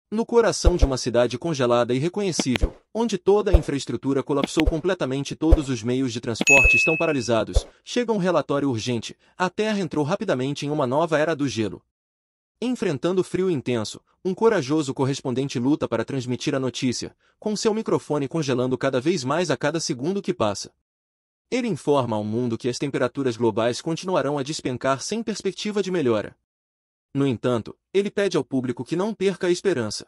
No coração de uma cidade congelada e irreconhecível, onde toda a infraestrutura colapsou completamente e todos os meios de transporte estão paralisados, chega um relatório urgente: a Terra entrou rapidamente em uma nova era do gelo. Enfrentando frio intenso, um corajoso correspondente luta para transmitir a notícia, com seu microfone congelando cada vez mais a cada segundo que passa. Ele informa ao mundo que as temperaturas globais continuarão a despencar sem perspectiva de melhora. No entanto, ele pede ao público que não perca a esperança.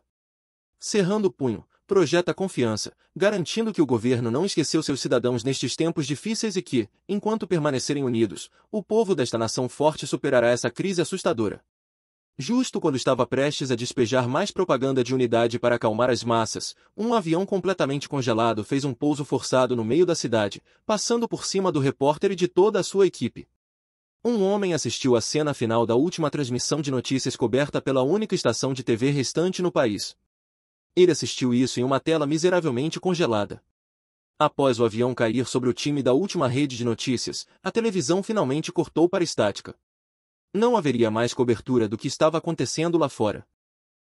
Cerrando o punho, projeta confiança, garantindo que o governo não esqueceu seus cidadãos nestes tempos difíceis e que, enquanto permanecerem unidos, o povo desta nação forte superará essa crise assustadora. Justo quando estava prestes a despejar mais propaganda de unidade para acalmar as massas, um avião completamente congelado fez um pouso forçado no meio da cidade, passando por cima do repórter e de toda a sua equipe. Um homem assistiu à cena final da última transmissão de notícias coberta pela única estação de TV restante no país. Ele assistiu isso em uma tela miseravelmente congelada. Após o avião cair sobre o time da última rede de notícias, a televisão finalmente cortou para estática. Não haveria mais cobertura do que estava acontecendo lá fora.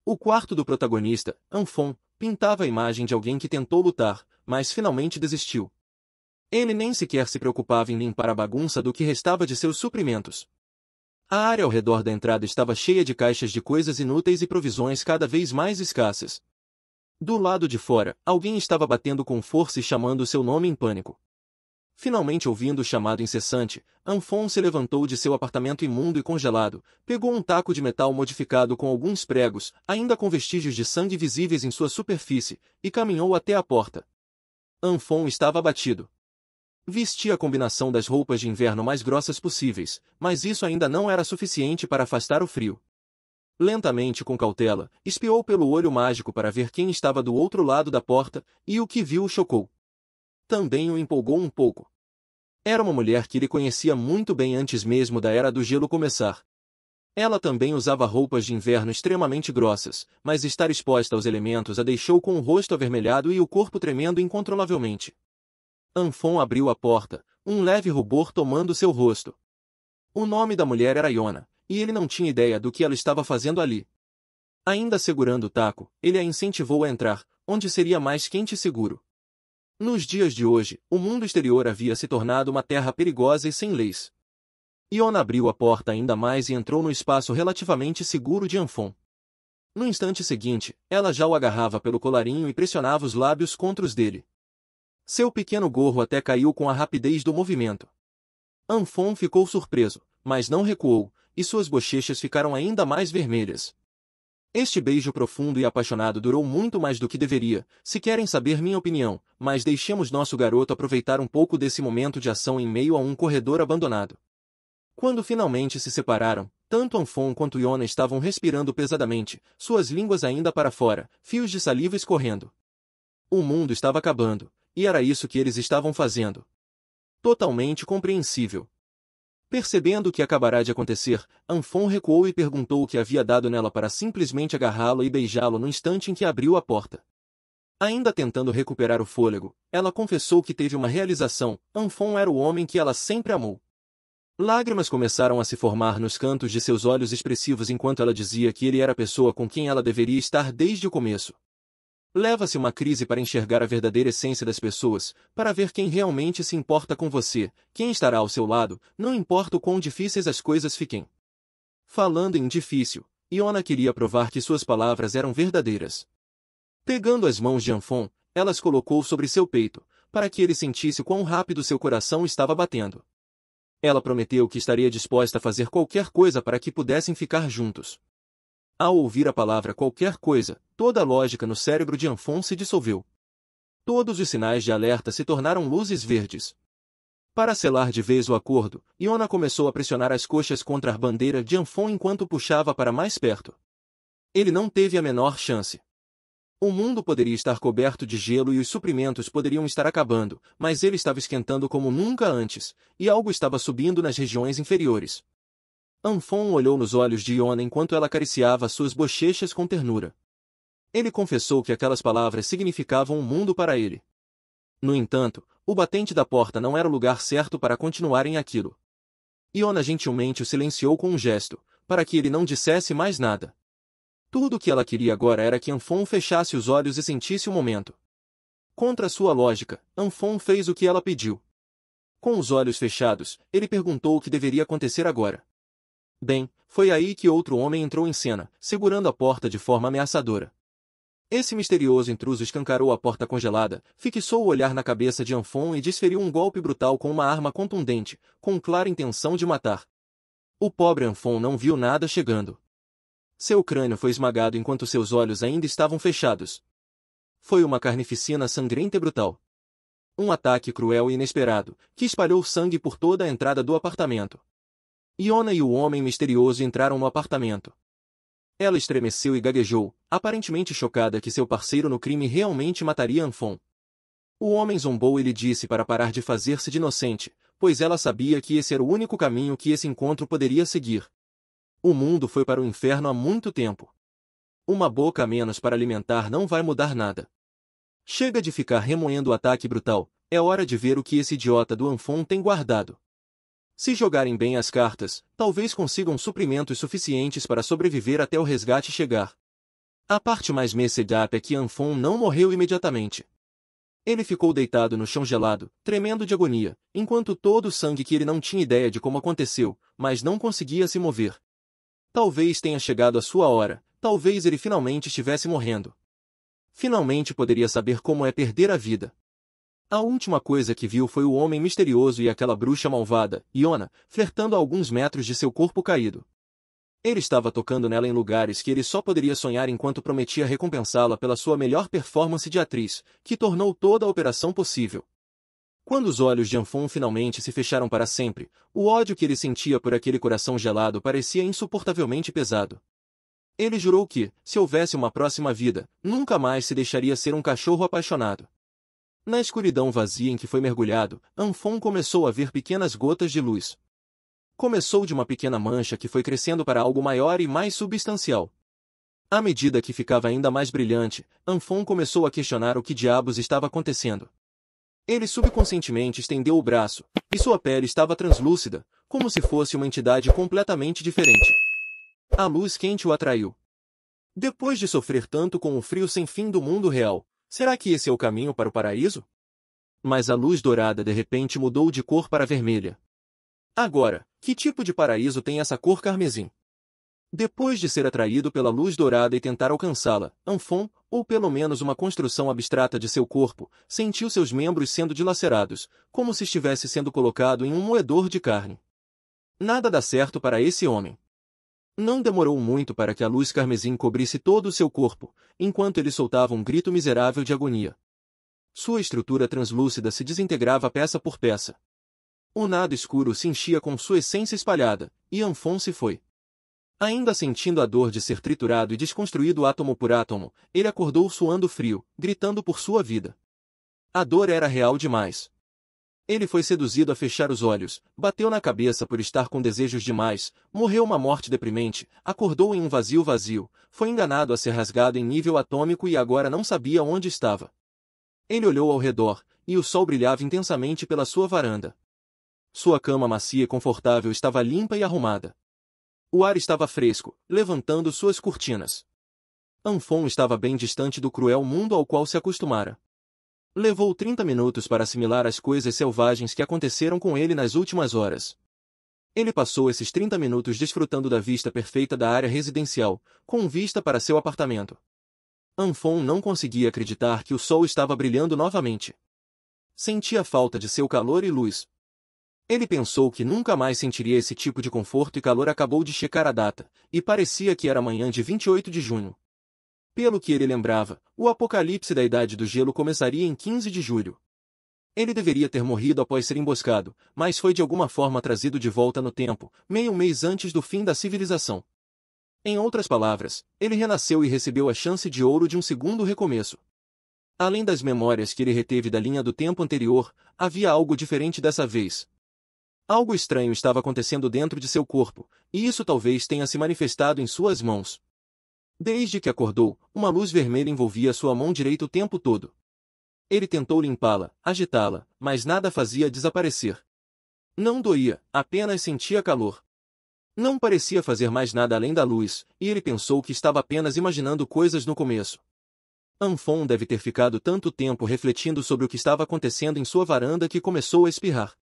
O quarto do protagonista, Anfon, pintava a imagem de alguém que tentou lutar, mas finalmente desistiu. Ele nem sequer se preocupava em limpar a bagunça do que restava de seus suprimentos. A área ao redor da entrada estava cheia de caixas de coisas inúteis e provisões cada vez mais escassas. Do lado de fora, alguém estava batendo com força e chamando seu nome em pânico. Finalmente ouvindo o chamado incessante, Anfon se levantou de seu apartamento imundo e congelado, pegou um taco de metal modificado com alguns pregos, ainda com vestígios de sangue visíveis em sua superfície, e caminhou até a porta. Anfon estava abatido. Vestia a combinação das roupas de inverno mais grossas possíveis, mas isso ainda não era suficiente para afastar o frio. Lentamente, com cautela, espiou pelo olho mágico para ver quem estava do outro lado da porta, e o que viu o chocou. Também o empolgou um pouco. Era uma mulher que ele conhecia muito bem antes mesmo da Era do Gelo começar. Ela também usava roupas de inverno extremamente grossas, mas estar exposta aos elementos a deixou com o rosto avermelhado e o corpo tremendo incontrolavelmente. Anfon abriu a porta, um leve rubor tomando seu rosto. O nome da mulher era Iona, e ele não tinha ideia do que ela estava fazendo ali. Ainda segurando o taco, ele a incentivou a entrar, onde seria mais quente e seguro. Nos dias de hoje, o mundo exterior havia se tornado uma terra perigosa e sem leis. Iona abriu a porta ainda mais e entrou no espaço relativamente seguro de Anfon. No instante seguinte, ela já o agarrava pelo colarinho e pressionava os lábios contra os dele. Seu pequeno gorro até caiu com a rapidez do movimento. Anfon ficou surpreso, mas não recuou, e suas bochechas ficaram ainda mais vermelhas. Este beijo profundo e apaixonado durou muito mais do que deveria. Se querem saber minha opinião, mas deixemos nosso garoto aproveitar um pouco desse momento de ação em meio a um corredor abandonado. Quando finalmente se separaram, tanto Anfon quanto Iona estavam respirando pesadamente, suas línguas ainda para fora, fios de saliva escorrendo. O mundo estava acabando, e era isso que eles estavam fazendo. Totalmente compreensível. Percebendo o que acabará de acontecer, Anfon recuou e perguntou o que havia dado nela para simplesmente agarrá-lo e beijá-lo no instante em que abriu a porta. Ainda tentando recuperar o fôlego, ela confessou que teve uma realização: Anfon era o homem que ela sempre amou. Lágrimas começaram a se formar nos cantos de seus olhos expressivos enquanto ela dizia que ele era a pessoa com quem ela deveria estar desde o começo. Leva-se uma crise para enxergar a verdadeira essência das pessoas, para ver quem realmente se importa com você, quem estará ao seu lado, não importa o quão difíceis as coisas fiquem. Falando em difícil, Iona queria provar que suas palavras eram verdadeiras. Pegando as mãos de Anfon, ela as colocou sobre seu peito, para que ele sentisse quão rápido seu coração estava batendo. Ela prometeu que estaria disposta a fazer qualquer coisa para que pudessem ficar juntos. Ao ouvir a palavra qualquer coisa, toda a lógica no cérebro de Anfon se dissolveu. Todos os sinais de alerta se tornaram luzes verdes. Para selar de vez o acordo, Iona começou a pressionar as coxas contra a bandeira de Anfon enquanto puxava para mais perto. Ele não teve a menor chance. O mundo poderia estar coberto de gelo e os suprimentos poderiam estar acabando, mas ele estava esquentando como nunca antes, e algo estava subindo nas regiões inferiores. Anfon olhou nos olhos de Iona enquanto ela acariciava suas bochechas com ternura. Ele confessou que aquelas palavras significavam um mundo para ele. No entanto, o batente da porta não era o lugar certo para continuarem aquilo. Iona gentilmente o silenciou com um gesto, para que ele não dissesse mais nada. Tudo o que ela queria agora era que Anfon fechasse os olhos e sentisse o momento. Contra sua lógica, Anfon fez o que ela pediu. Com os olhos fechados, ele perguntou o que deveria acontecer agora. Bem, foi aí que outro homem entrou em cena, segurando a porta de forma ameaçadora. Esse misterioso intruso escancarou a porta congelada, fixou o olhar na cabeça de Anfon e desferiu um golpe brutal com uma arma contundente, com clara intenção de matar. O pobre Anfon não viu nada chegando. Seu crânio foi esmagado enquanto seus olhos ainda estavam fechados. Foi uma carnificina sangrenta e brutal. Um ataque cruel e inesperado, que espalhou sangue por toda a entrada do apartamento. Iona e o homem misterioso entraram no apartamento. Ela estremeceu e gaguejou, aparentemente chocada que seu parceiro no crime realmente mataria Anfon. O homem zombou e lhe disse para parar de fazer-se de inocente, pois ela sabia que esse era o único caminho que esse encontro poderia seguir. O mundo foi para o inferno há muito tempo. Uma boca a menos para alimentar não vai mudar nada. Chega de ficar remoendo o ataque brutal, é hora de ver o que esse idiota do Anfon tem guardado. Se jogarem bem as cartas, talvez consigam suprimentos suficientes para sobreviver até o resgate chegar. A parte mais messed up é que Anfon não morreu imediatamente. Ele ficou deitado no chão gelado, tremendo de agonia, enquanto todo o sangue que ele não tinha ideia de como aconteceu, mas não conseguia se mover. Talvez tenha chegado a sua hora, talvez ele finalmente estivesse morrendo. Finalmente poderia saber como é perder a vida. A última coisa que viu foi o homem misterioso e aquela bruxa malvada, Iona, flertando a alguns metros de seu corpo caído. Ele estava tocando nela em lugares que ele só poderia sonhar enquanto prometia recompensá-la pela sua melhor performance de atriz, que tornou toda a operação possível. Quando os olhos de Anfon finalmente se fecharam para sempre, o ódio que ele sentia por aquele coração gelado parecia insuportavelmente pesado. Ele jurou que, se houvesse uma próxima vida, nunca mais se deixaria ser um cachorro apaixonado. Na escuridão vazia em que foi mergulhado, Anfon começou a ver pequenas gotas de luz. Começou de uma pequena mancha que foi crescendo para algo maior e mais substancial. À medida que ficava ainda mais brilhante, Anfon começou a questionar o que diabos estava acontecendo. Ele subconscientemente estendeu o braço, e sua pele estava translúcida, como se fosse uma entidade completamente diferente. A luz quente o atraiu. Depois de sofrer tanto com o frio sem fim do mundo real, será que esse é o caminho para o paraíso? Mas a luz dourada de repente mudou de cor para vermelha. Agora, que tipo de paraíso tem essa cor carmesim? Depois de ser atraído pela luz dourada e tentar alcançá-la, Anfon, ou pelo menos uma construção abstrata de seu corpo, sentiu seus membros sendo dilacerados, como se estivesse sendo colocado em um moedor de carne. Nada dá certo para esse homem. Não demorou muito para que a luz carmesim cobrisse todo o seu corpo, enquanto ele soltava um grito miserável de agonia. Sua estrutura translúcida se desintegrava peça por peça. O nada escuro se enchia com sua essência espalhada, e Anfon se foi. Ainda sentindo a dor de ser triturado e desconstruído átomo por átomo, ele acordou suando frio, gritando por sua vida. A dor era real demais. Ele foi seduzido a fechar os olhos, bateu na cabeça por estar com desejos demais, morreu uma morte deprimente, acordou em um vazio, foi enganado a ser rasgado em nível atômico e agora não sabia onde estava. Ele olhou ao redor, e o sol brilhava intensamente pela sua varanda. Sua cama macia e confortável estava limpa e arrumada. O ar estava fresco, levantando suas cortinas. Anfon estava bem distante do cruel mundo ao qual se acostumara. Levou 30 minutos para assimilar as coisas selvagens que aconteceram com ele nas últimas horas. Ele passou esses 30 minutos desfrutando da vista perfeita da área residencial, com vista para seu apartamento. Anfon não conseguia acreditar que o sol estava brilhando novamente. Sentia falta de seu calor e luz. Ele pensou que nunca mais sentiria esse tipo de conforto e calor. Acabou de checar a data, e parecia que era manhã de 28 de junho. Pelo que ele lembrava, o apocalipse da Idade do Gelo começaria em 15 de julho. Ele deveria ter morrido após ser emboscado, mas foi de alguma forma trazido de volta no tempo, meio mês antes do fim da civilização. Em outras palavras, ele renasceu e recebeu a chance de ouro de um segundo recomeço. Além das memórias que ele reteve da linha do tempo anterior, havia algo diferente dessa vez. Algo estranho estava acontecendo dentro de seu corpo, e isso talvez tenha se manifestado em suas mãos. Desde que acordou, uma luz vermelha envolvia sua mão direita o tempo todo. Ele tentou limpá-la, agitá-la, mas nada fazia desaparecer. Não doía, apenas sentia calor. Não parecia fazer mais nada além da luz, e ele pensou que estava apenas imaginando coisas no começo. Anfon deve ter ficado tanto tempo refletindo sobre o que estava acontecendo em sua varanda que começou a espirrar.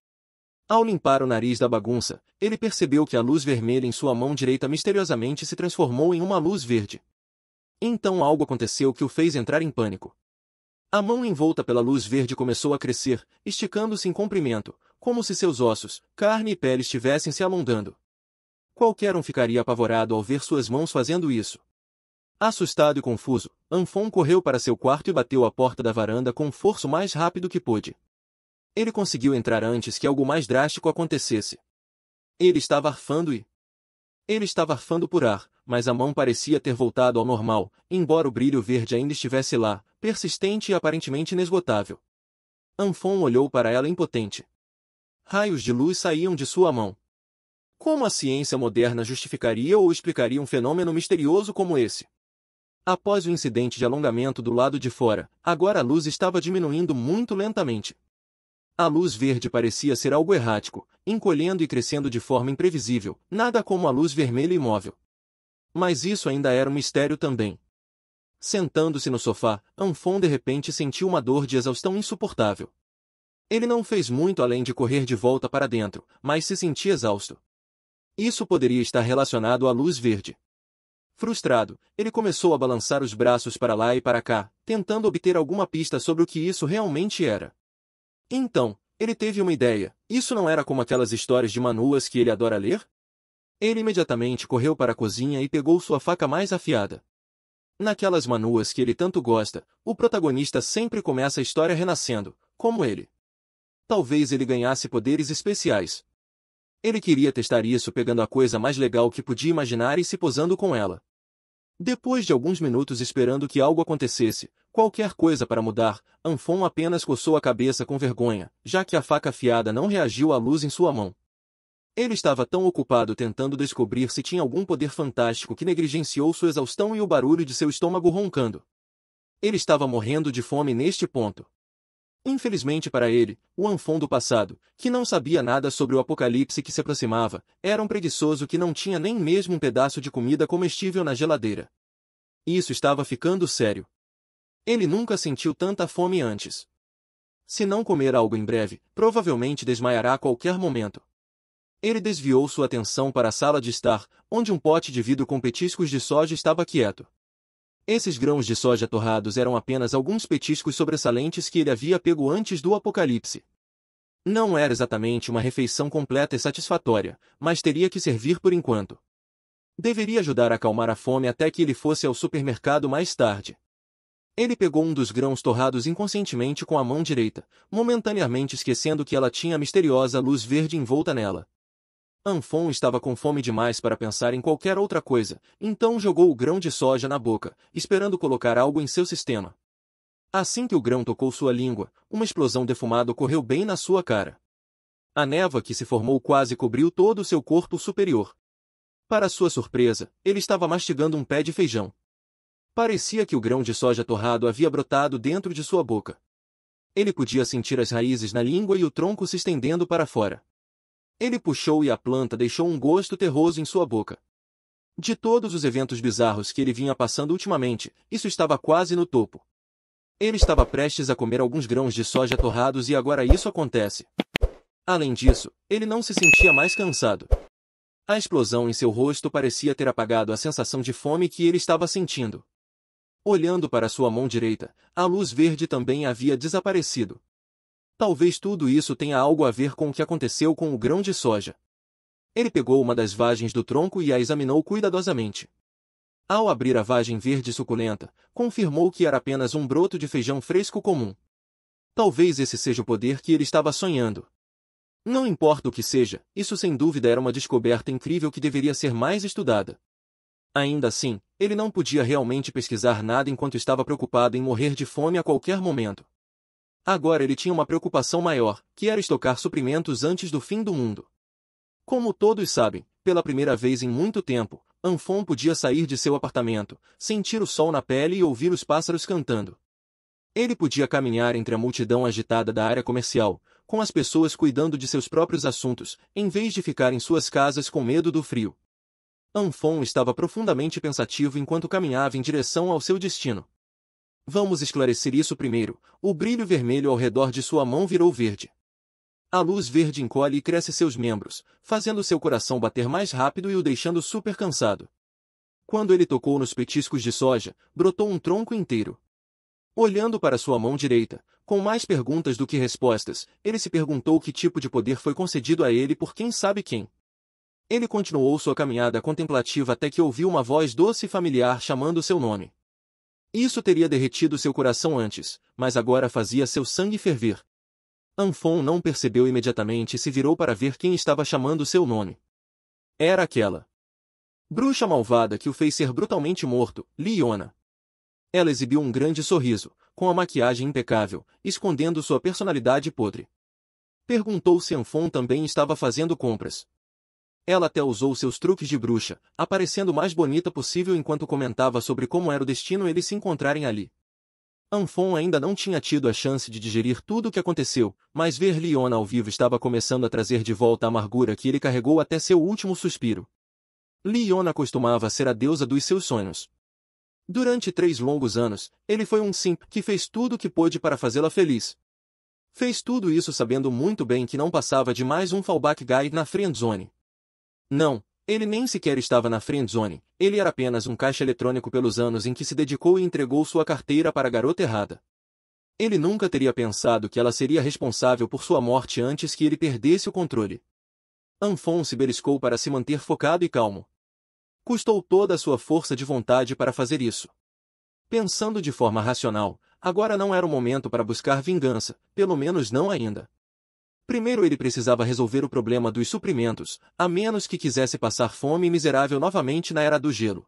Ao limpar o nariz da bagunça, ele percebeu que a luz vermelha em sua mão direita misteriosamente se transformou em uma luz verde. Então algo aconteceu que o fez entrar em pânico. A mão envolta pela luz verde começou a crescer, esticando-se em comprimento, como se seus ossos, carne e pele estivessem se alongando. Qualquer um ficaria apavorado ao ver suas mãos fazendo isso. Assustado e confuso, Anfon correu para seu quarto e bateu a porta da varanda com o forço mais rápido que pôde. Ele conseguiu entrar antes que algo mais drástico acontecesse. Ele estava arfando por ar, mas a mão parecia ter voltado ao normal, embora o brilho verde ainda estivesse lá, persistente e aparentemente inesgotável. Anfon olhou para ela impotente. Raios de luz saíam de sua mão. Como a ciência moderna justificaria ou explicaria um fenômeno misterioso como esse? Após o incidente de alongamento do lado de fora, agora a luz estava diminuindo muito lentamente. A luz verde parecia ser algo errático, encolhendo e crescendo de forma imprevisível, nada como a luz vermelha imóvel. Mas isso ainda era um mistério também. Sentando-se no sofá, Anfon de repente sentiu uma dor de exaustão insuportável. Ele não fez muito além de correr de volta para dentro, mas se sentia exausto. Isso poderia estar relacionado à luz verde. Frustrado, ele começou a balançar os braços para lá e para cá, tentando obter alguma pista sobre o que isso realmente era. Então, ele teve uma ideia. Isso não era como aquelas histórias de manuas que ele adora ler? Ele imediatamente correu para a cozinha e pegou sua faca mais afiada. Naquelas manuas que ele tanto gosta, o protagonista sempre começa a história renascendo, como ele. Talvez ele ganhasse poderes especiais. Ele queria testar isso pegando a coisa mais legal que podia imaginar e se posando com ela. Depois de alguns minutos esperando que algo acontecesse, qualquer coisa para mudar, Anfon apenas coçou a cabeça com vergonha, já que a faca afiada não reagiu à luz em sua mão. Ele estava tão ocupado tentando descobrir se tinha algum poder fantástico que negligenciou sua exaustão e o barulho de seu estômago roncando. Ele estava morrendo de fome neste ponto. Infelizmente para ele, o Anfon do passado, que não sabia nada sobre o apocalipse que se aproximava, era um preguiçoso que não tinha nem mesmo um pedaço de comida comestível na geladeira. Isso estava ficando sério. Ele nunca sentiu tanta fome antes. Se não comer algo em breve, provavelmente desmaiará a qualquer momento. Ele desviou sua atenção para a sala de estar, onde um pote de vidro com petiscos de soja estava quieto. Esses grãos de soja torrados eram apenas alguns petiscos sobressalentes que ele havia pego antes do apocalipse. Não era exatamente uma refeição completa e satisfatória, mas teria que servir por enquanto. Deveria ajudar a acalmar a fome até que ele fosse ao supermercado mais tarde. Ele pegou um dos grãos torrados inconscientemente com a mão direita, momentaneamente esquecendo que ela tinha a misteriosa luz verde envolta nela. Anfon estava com fome demais para pensar em qualquer outra coisa, então jogou o grão de soja na boca, esperando colocar algo em seu sistema. Assim que o grão tocou sua língua, uma explosão defumada ocorreu bem na sua cara. A névoa que se formou quase cobriu todo o seu corpo superior. Para sua surpresa, ele estava mastigando um pé de feijão. Parecia que o grão de soja torrado havia brotado dentro de sua boca. Ele podia sentir as raízes na língua e o tronco se estendendo para fora. Ele puxou e a planta deixou um gosto terroso em sua boca. De todos os eventos bizarros que ele vinha passando ultimamente, isso estava quase no topo. Ele estava prestes a comer alguns grãos de soja torrados e agora isso acontece. Além disso, ele não se sentia mais cansado. A explosão em seu rosto parecia ter apagado a sensação de fome que ele estava sentindo. Olhando para sua mão direita, a luz verde também havia desaparecido. Talvez tudo isso tenha algo a ver com o que aconteceu com o grão de soja. Ele pegou uma das vagens do tronco e a examinou cuidadosamente. Ao abrir a vagem verde suculenta, confirmou que era apenas um broto de feijão fresco comum. Talvez esse seja o poder que ele estava sonhando. Não importa o que seja, isso sem dúvida era uma descoberta incrível que deveria ser mais estudada. Ainda assim, ele não podia realmente pesquisar nada enquanto estava preocupado em morrer de fome a qualquer momento. Agora ele tinha uma preocupação maior, que era estocar suprimentos antes do fim do mundo. Como todos sabem, pela primeira vez em muito tempo, Anfon podia sair de seu apartamento, sentir o sol na pele e ouvir os pássaros cantando. Ele podia caminhar entre a multidão agitada da área comercial, com as pessoas cuidando de seus próprios assuntos, em vez de ficar em suas casas com medo do frio. Anfon estava profundamente pensativo enquanto caminhava em direção ao seu destino. Vamos esclarecer isso primeiro. O brilho vermelho ao redor de sua mão virou verde. A luz verde encolhe e cresce seus membros, fazendo seu coração bater mais rápido e o deixando super cansado. Quando ele tocou nos petiscos de soja, brotou um tronco inteiro. Olhando para sua mão direita, com mais perguntas do que respostas, ele se perguntou que tipo de poder foi concedido a ele por quem sabe quem. Ele continuou sua caminhada contemplativa até que ouviu uma voz doce e familiar chamando seu nome. Isso teria derretido seu coração antes, mas agora fazia seu sangue ferver. Anfon não percebeu imediatamente e se virou para ver quem estava chamando seu nome. Era aquela bruxa malvada que o fez ser brutalmente morto, Liona. Ela exibiu um grande sorriso, com a maquiagem impecável, escondendo sua personalidade podre. Perguntou se Anfon também estava fazendo compras. Ela até usou seus truques de bruxa, aparecendo mais bonita possível enquanto comentava sobre como era o destino eles se encontrarem ali. Anfon ainda não tinha tido a chance de digerir tudo o que aconteceu, mas ver Liona ao vivo estava começando a trazer de volta a amargura que ele carregou até seu último suspiro. Liona costumava ser a deusa dos seus sonhos. Durante 3 longos anos, ele foi um simp que fez tudo o que pôde para fazê-la feliz. Fez tudo isso sabendo muito bem que não passava de mais um fallback guy na friendzone. Não, ele nem sequer estava na friendzone, ele era apenas um caixa eletrônico pelos anos em que se dedicou e entregou sua carteira para a garota errada. Ele nunca teria pensado que ela seria responsável por sua morte antes que ele perdesse o controle. Anfon se beliscou para se manter focado e calmo. Custou toda a sua força de vontade para fazer isso. Pensando de forma racional, agora não era o momento para buscar vingança, pelo menos não ainda. Primeiro ele precisava resolver o problema dos suprimentos, a menos que quisesse passar fome e miserável novamente na Era do Gelo.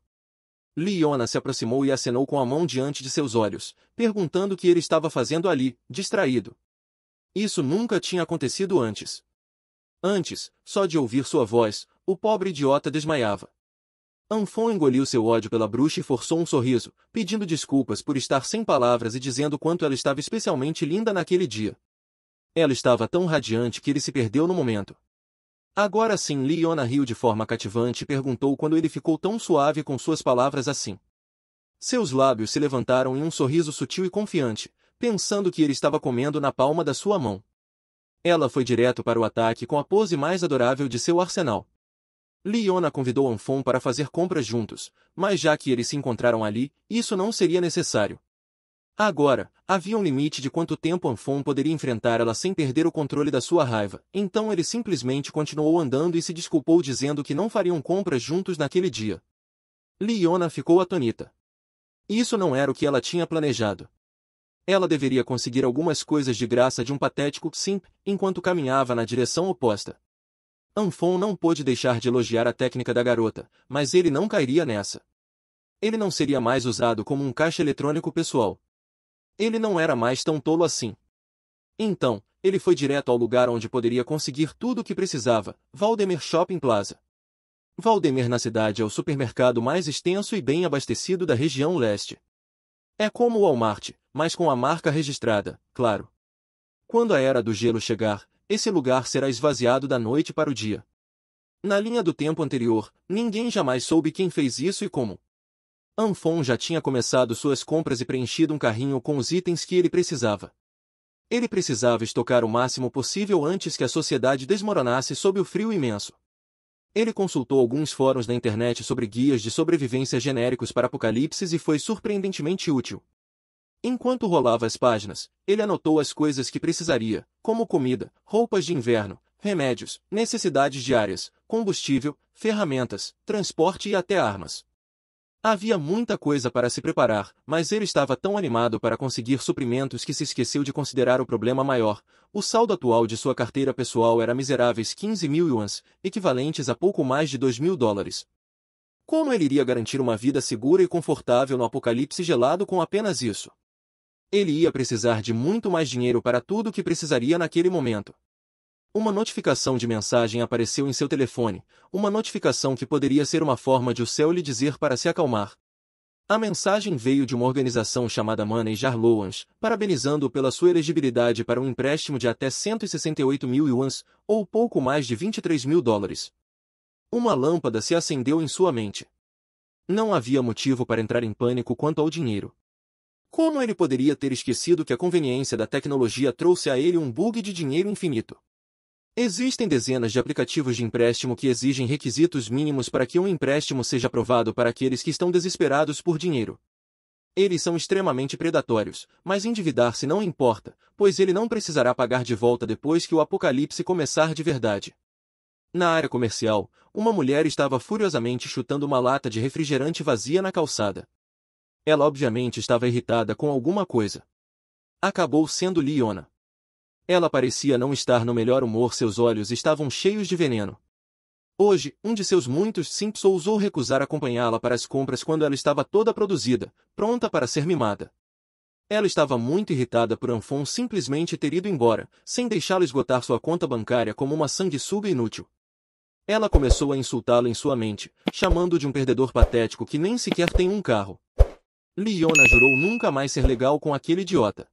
Liona se aproximou e acenou com a mão diante de seus olhos, perguntando o que ele estava fazendo ali, distraído. Isso nunca tinha acontecido antes. Antes, só de ouvir sua voz, o pobre idiota desmaiava. Anfon engoliu seu ódio pela bruxa e forçou um sorriso, pedindo desculpas por estar sem palavras e dizendo quanto ela estava especialmente linda naquele dia. Ela estava tão radiante que ele se perdeu no momento. Agora sim Liona riu de forma cativante e perguntou quando ele ficou tão suave com suas palavras assim. Seus lábios se levantaram em um sorriso sutil e confiante, pensando que ele estava comendo na palma da sua mão. Ela foi direto para o ataque com a pose mais adorável de seu arsenal. Liona convidou Anfon para fazer compras juntos, mas já que eles se encontraram ali, isso não seria necessário. Agora, havia um limite de quanto tempo Anfon poderia enfrentar ela sem perder o controle da sua raiva, então ele simplesmente continuou andando e se desculpou dizendo que não fariam compras juntos naquele dia. Liona ficou atônita. Isso não era o que ela tinha planejado. Ela deveria conseguir algumas coisas de graça de um patético simp, enquanto caminhava na direção oposta. Anfon não pôde deixar de elogiar a técnica da garota, mas ele não cairia nessa. Ele não seria mais usado como um caixa eletrônico pessoal. Ele não era mais tão tolo assim. Então, ele foi direto ao lugar onde poderia conseguir tudo o que precisava, Valdemar Shopping Plaza. Valdemar na cidade é o supermercado mais extenso e bem abastecido da região leste. É como o Walmart, mas com a marca registrada, claro. Quando a Era do Gelo chegar, esse lugar será esvaziado da noite para o dia. Na linha do tempo anterior, ninguém jamais soube quem fez isso e como. Anfon já tinha começado suas compras e preenchido um carrinho com os itens que ele precisava. Ele precisava estocar o máximo possível antes que a sociedade desmoronasse sob o frio imenso. Ele consultou alguns fóruns na internet sobre guias de sobrevivência genéricos para apocalipses e foi surpreendentemente útil. Enquanto rolava as páginas, ele anotou as coisas que precisaria, como comida, roupas de inverno, remédios, necessidades diárias, combustível, ferramentas, transporte e até armas. Havia muita coisa para se preparar, mas ele estava tão animado para conseguir suprimentos que se esqueceu de considerar o problema maior. O saldo atual de sua carteira pessoal era miseráveis 15.000 yuans, equivalentes a pouco mais de $2.000. Como ele iria garantir uma vida segura e confortável no apocalipse gelado com apenas isso? Ele ia precisar de muito mais dinheiro para tudo o que precisaria naquele momento. Uma notificação de mensagem apareceu em seu telefone, uma notificação que poderia ser uma forma de o céu lhe dizer para se acalmar. A mensagem veio de uma organização chamada Money Jar Loans, parabenizando-o pela sua elegibilidade para um empréstimo de até 168.000 yuans, ou pouco mais de $23.000. Uma lâmpada se acendeu em sua mente. Não havia motivo para entrar em pânico quanto ao dinheiro. Como ele poderia ter esquecido que a conveniência da tecnologia trouxe a ele um bug de dinheiro infinito? Existem dezenas de aplicativos de empréstimo que exigem requisitos mínimos para que um empréstimo seja aprovado para aqueles que estão desesperados por dinheiro. Eles são extremamente predatórios, mas endividar-se não importa, pois ele não precisará pagar de volta depois que o apocalipse começar de verdade. Na área comercial, uma mulher estava furiosamente chutando uma lata de refrigerante vazia na calçada. Ela obviamente estava irritada com alguma coisa. Acabou sendo Leona. Ela parecia não estar no melhor humor, seus olhos estavam cheios de veneno. Hoje, um de seus muitos simps ousou recusar acompanhá-la para as compras quando ela estava toda produzida, pronta para ser mimada. Ela estava muito irritada por Anfon simplesmente ter ido embora, sem deixá-lo esgotar sua conta bancária como uma sanguessuga inútil. Ela começou a insultá-lo em sua mente, chamando-o de um perdedor patético que nem sequer tem um carro. Leona jurou nunca mais ser legal com aquele idiota.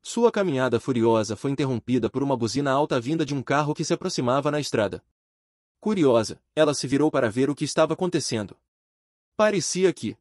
Sua caminhada furiosa foi interrompida por uma buzina alta vinda de um carro que se aproximava na estrada. Curiosa, ela se virou para ver o que estava acontecendo. Parecia que,